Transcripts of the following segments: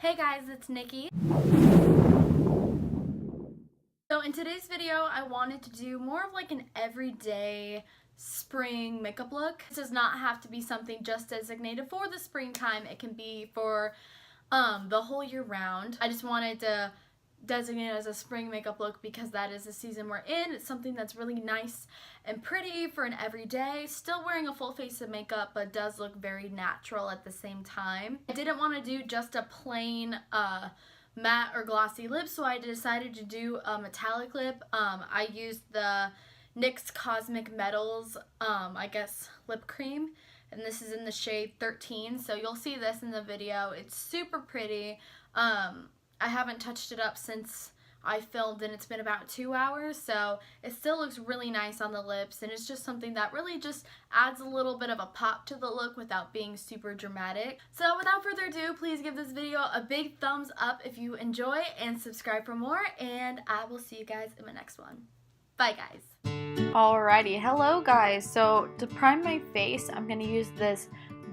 Hey guys, it's Nikki. So in today's video, I wanted to do more of like an everyday spring makeup look. This does not have to be something just designated for the springtime. It can be for the whole year round. I just wanted to designate it as a spring makeup look because that is the season we're in. It's something that's really nice and pretty for an everyday. Still wearing a full face of makeup, but does look very natural at the same time. I didn't want to do just a plain matte or glossy lip, so I decided to do a metallic lip. I used the NYX Cosmic Metals, lip cream, and this is in the shade 13, so you'll see this in the video. It's super pretty. I haven't touched it up since I filmed, and it's been about 2 hours, so it still looks really nice on the lips, and it's just something that really just adds a little bit of a pop to the look without being super dramatic. So without further ado, please give this video a big thumbs up if you enjoy, and subscribe for more, and I will see you guys in my next one. Bye guys. Alrighty, hello guys. So to prime my face, I'm going to use this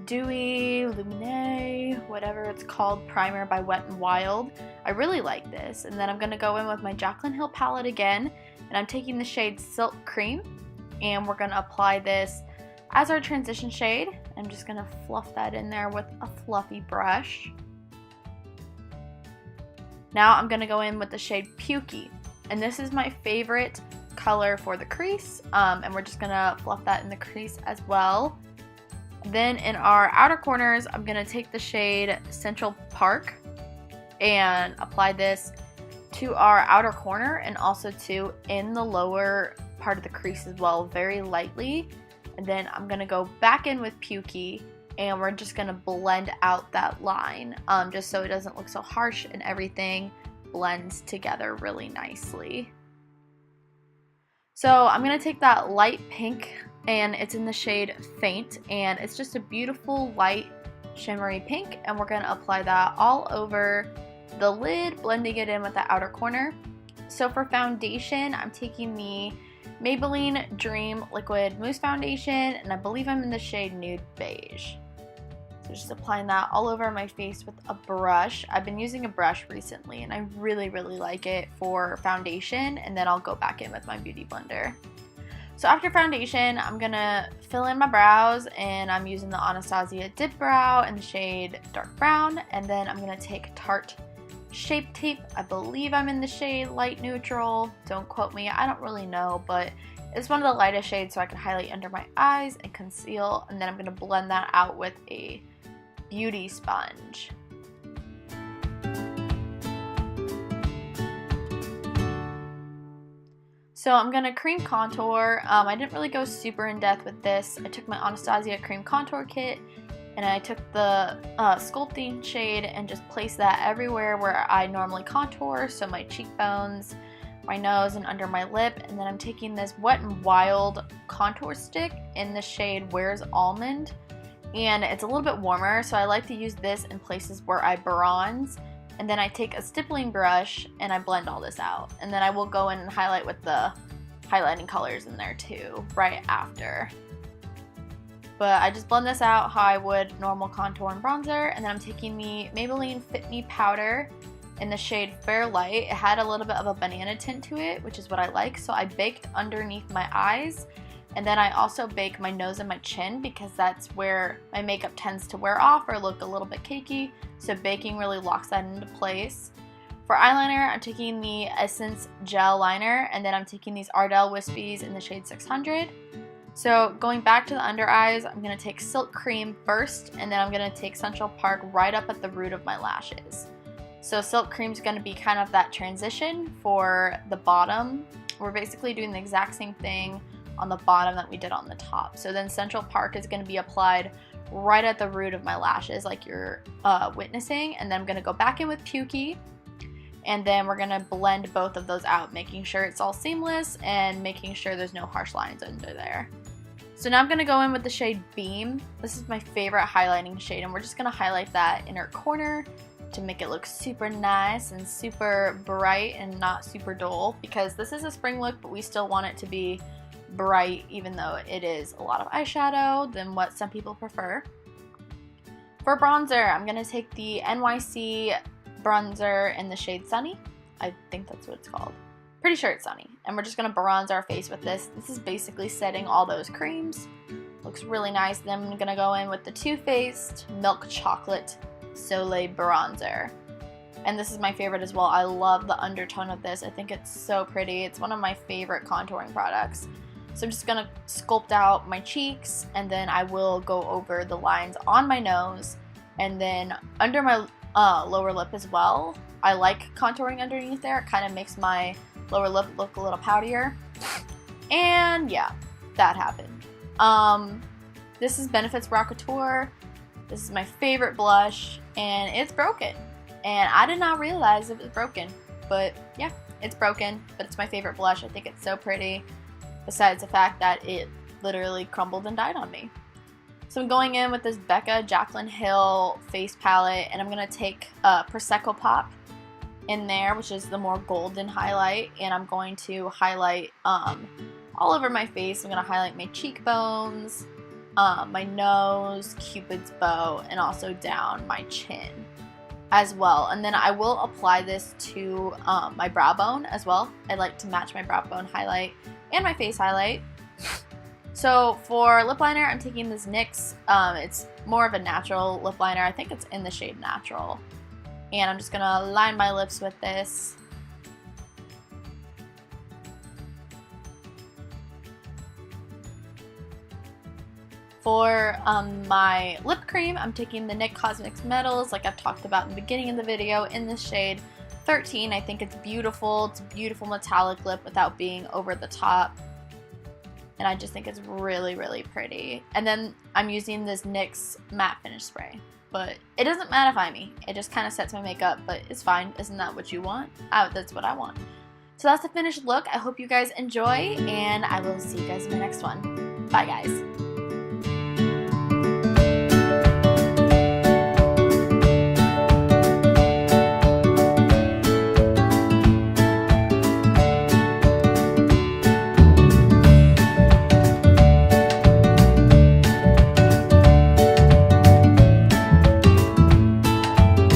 Dewy Lumineux, whatever it's called, primer by Wet n Wild. I really like this. And then I'm going to go in with my Jaclyn Hill palette again, and I'm taking the shade Silk Cream, and we're going to apply this as our transition shade. I'm just going to fluff that in there with a fluffy brush. Now I'm going to go in with the shade Pukey, and this is my favorite color for the crease, and we're just going to fluff that in the crease as well. Then in our outer corners, I'm going to take the shade Central Park and apply this to our outer corner and also to in the lower part of the crease as well, very lightly. And then I'm going to go back in with Pukey, and we're just going to blend out that line just so it doesn't look so harsh and everything blends together really nicely. So I'm going to take that light pink, and it's in the shade Faint, and it's just a beautiful light shimmery pink, and we're going to apply that all over the lid, blending it in with the outer corner. So for foundation, I'm taking the Maybelline Dream Liquid Mousse Foundation, and I believe I'm in the shade Nude Beige. So just applying that all over my face with a brush. I've been using a brush recently, and I really like it for foundation, and then I'll go back in with my Beauty Blender. So after foundation, I'm gonna fill in my brows, and I'm using the Anastasia Dip Brow in the shade Dark Brown, and then I'm gonna take Tarte Shape Tape. I believe I'm in the shade Light Neutral. Don't quote me, I don't really know, but it's one of the lightest shades, so I can highlight under my eyes and conceal, and then I'm gonna blend that out with a beauty sponge. So I'm going to cream contour. I didn't really go super in depth with this. I took my Anastasia cream contour kit, and I took the sculpting shade and just placed that everywhere where I normally contour, so my cheekbones, my nose, and under my lip. And then I'm taking this Wet n Wild contour stick in the shade Where's Almond, and it's a little bit warmer, so I like to use this in places where I bronze. And then I take a stippling brush and I blend all this out, and then I will go in and highlight with the highlighting colors in there too right after. But I just blend this out how I would normal contour and bronzer. And then I'm taking the Maybelline Fit Me powder in the shade Fair Light. It had a little bit of a banana tint to it, which is what I like, so I baked underneath my eyes. And then I also bake my nose and my chin because that's where my makeup tends to wear off or look a little bit cakey. So baking really locks that into place. For eyeliner, I'm taking the Essence Gel Liner, and then I'm taking these Ardell Wispies in the shade 600. So going back to the under eyes, I'm going to take Silk Cream first, and then I'm going to take Central Park right up at the root of my lashes. So Silk Cream is going to be kind of that transition for the bottom. We're basically doing the exact same thing on the bottom that we did on the top. So then Central Park is going to be applied right at the root of my lashes like you're witnessing, and then I'm going to go back in with Pukey, and then we're going to blend both of those out, making sure it's all seamless and making sure there's no harsh lines under there. So now I'm going to go in with the shade Beam. This is my favorite highlighting shade, and we're just going to highlight that inner corner to make it look super nice and super bright and not super dull, because this is a spring look, but we still want it to be bright, even though it is a lot of eyeshadow than what some people prefer. For bronzer, I'm going to take the NYC bronzer in the shade Sunny. I think that's what it's called. Pretty sure it's Sunny. And we're just going to bronze our face with this. This is basically setting all those creams. Looks really nice. Then I'm going to go in with the Too Faced Milk Chocolate Soleil Bronzer. And this is my favorite as well. I love the undertone of this. I think it's so pretty. It's one of my favorite contouring products. So I'm just going to sculpt out my cheeks, and then I will go over the lines on my nose, and then under my lower lip as well. I like contouring underneath there. It kind of makes my lower lip look a little poutier. And yeah, that happened. This is Benefit's Brow Couture. This is my favorite blush, and it's broken. And I did not realize it was broken, but yeah, it's broken, but it's my favorite blush. I think it's so pretty, besides the fact that it literally crumbled and died on me. So I'm going in with this Becca Jaclyn Hill face palette, and I'm going to take Prosecco Pop in there, which is the more golden highlight, and I'm going to highlight all over my face. I'm going to highlight my cheekbones, my nose, Cupid's bow, and also down my chin as well. And then I will apply this to my brow bone as well. I like to match my brow bone highlight and my face highlight. So for lip liner, I'm taking this NYX. It's more of a natural lip liner. I think it's in the shade Natural. And I'm just going to line my lips with this. For my lip cream, I'm taking the NYX Cosmetics Metals, like I've talked about in the beginning of the video, in the shade 13. I think it's beautiful. It's a beautiful metallic lip without being over the top. And I just think it's really, really pretty. And then I'm using this NYX Matte Finish Spray. But it doesn't mattify me. It just kind of sets my makeup, but it's fine. Isn't that what you want? That's what I want. So that's the finished look. I hope you guys enjoy, and I will see you guys in the next one. Bye, guys.